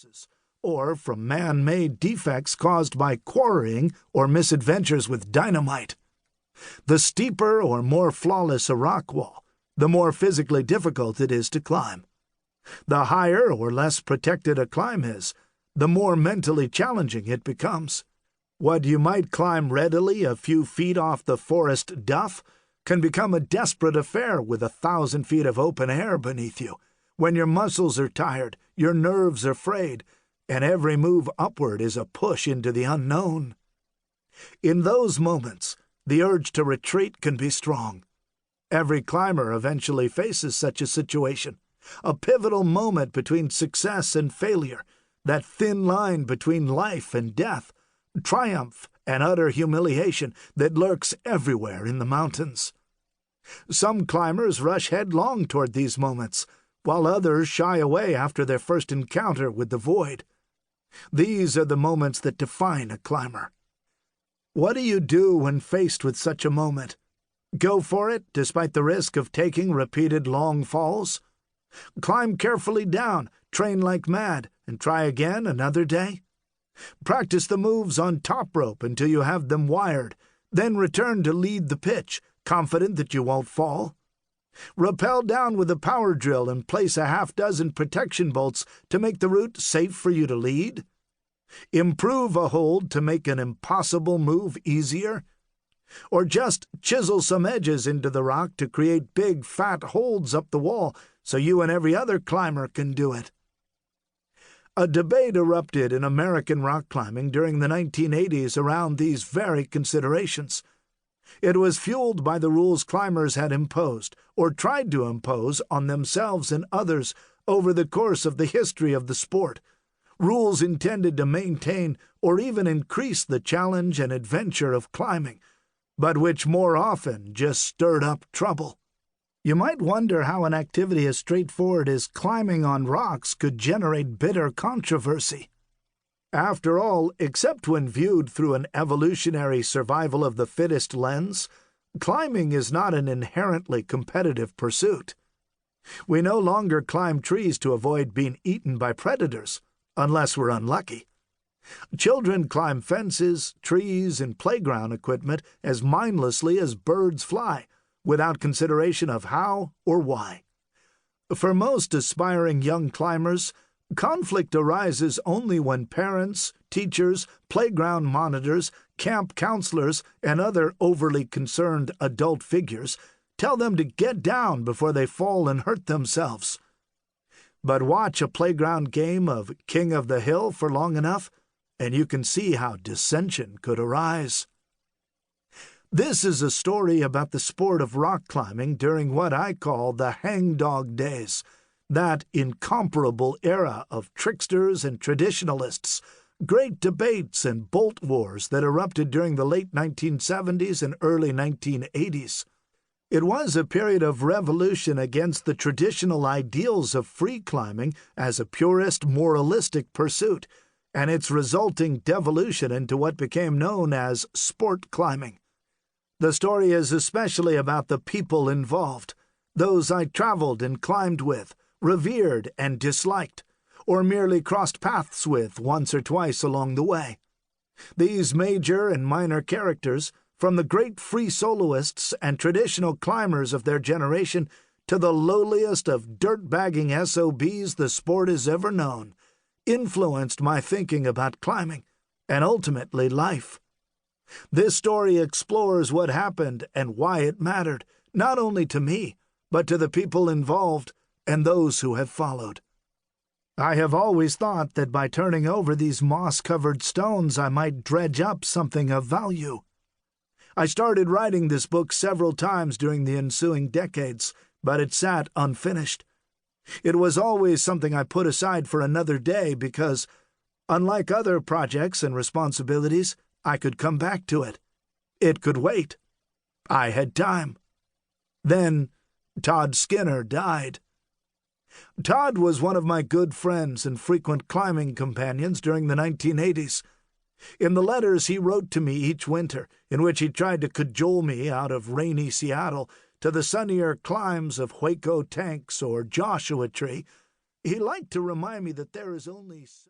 forces, or from man-made defects caused by quarrying or misadventures with dynamite. The steeper or more flawless a rock wall, the more physically difficult it is to climb. The higher or less protected a climb is, the more mentally challenging it becomes. What you might climb readily a few feet off the forest duff can become a desperate affair with 1,000 feet of open air beneath you, when your muscles are tired, your nerves are frayed, and every move upward is a push into the unknown. In those moments, the urge to retreat can be strong. Every climber eventually faces such a situation, a pivotal moment between success and failure, that thin line between life and death, triumph and utter humiliation that lurks everywhere in the mountains. Some climbers rush headlong toward these moments, while others shy away after their first encounter with the void. These are the moments that define a climber. What do you do when faced with such a moment? Go for it, despite the risk of taking repeated long falls? Climb carefully down, train like mad, and try again another day? Practice the moves on top rope until you have them wired, then return to lead the pitch, confident that you won't fall? Rappel down with a power drill and place a half-dozen protection bolts to make the route safe for you to lead? Improve a hold to make an impossible move easier? Or just chisel some edges into the rock to create big, fat holds up the wall so you and every other climber can do it? A debate erupted in American rock climbing during the 1980s around these very considerations. It was fueled by the rules climbers had imposed, or tried to impose, on themselves and others over the course of the history of the sport, rules intended to maintain or even increase the challenge and adventure of climbing, but which more often just stirred up trouble. You might wonder how an activity as straightforward as climbing on rocks could generate bitter controversy. After all, except when viewed through an evolutionary survival of the fittest lens, climbing is not an inherently competitive pursuit. We no longer climb trees to avoid being eaten by predators, unless we're unlucky. Children climb fences, trees, and playground equipment as mindlessly as birds fly, without consideration of how or why. For most aspiring young climbers, conflict arises only when parents, teachers, playground monitors, camp counselors, and other overly concerned adult figures tell them to get down before they fall and hurt themselves. But watch a playground game of King of the Hill for long enough, and you can see how dissension could arise. This is a story about the sport of rock climbing during what I call the Hangdog Days, that incomparable era of tricksters and traditionalists, great debates and bolt wars that erupted during the late 1970s and early 1980s. It was a period of revolution against the traditional ideals of free climbing as a purist, moralistic pursuit, and its resulting devolution into what became known as sport climbing. The story is especially about the people involved, those I traveled and climbed with, revered and disliked, or merely crossed paths with once or twice along the way. These major and minor characters, from the great free soloists and traditional climbers of their generation to the lowliest of dirt-bagging SOBs the sport has ever known, influenced my thinking about climbing, and ultimately life. This story explores what happened and why it mattered, not only to me, but to the people involved and those who have followed. I have always thought that by turning over these moss-covered stones I might dredge up something of value. I started writing this book several times during the ensuing decades, but it sat unfinished. It was always something I put aside for another day because, unlike other projects and responsibilities, I could come back to it. It could wait. I had time. Then Todd Skinner died. Todd was one of my good friends and frequent climbing companions during the 1980s. In the letters he wrote to me each winter, in which he tried to cajole me out of rainy Seattle to the sunnier climbs of Hueco Tanks or Joshua Tree, he liked to remind me that there is only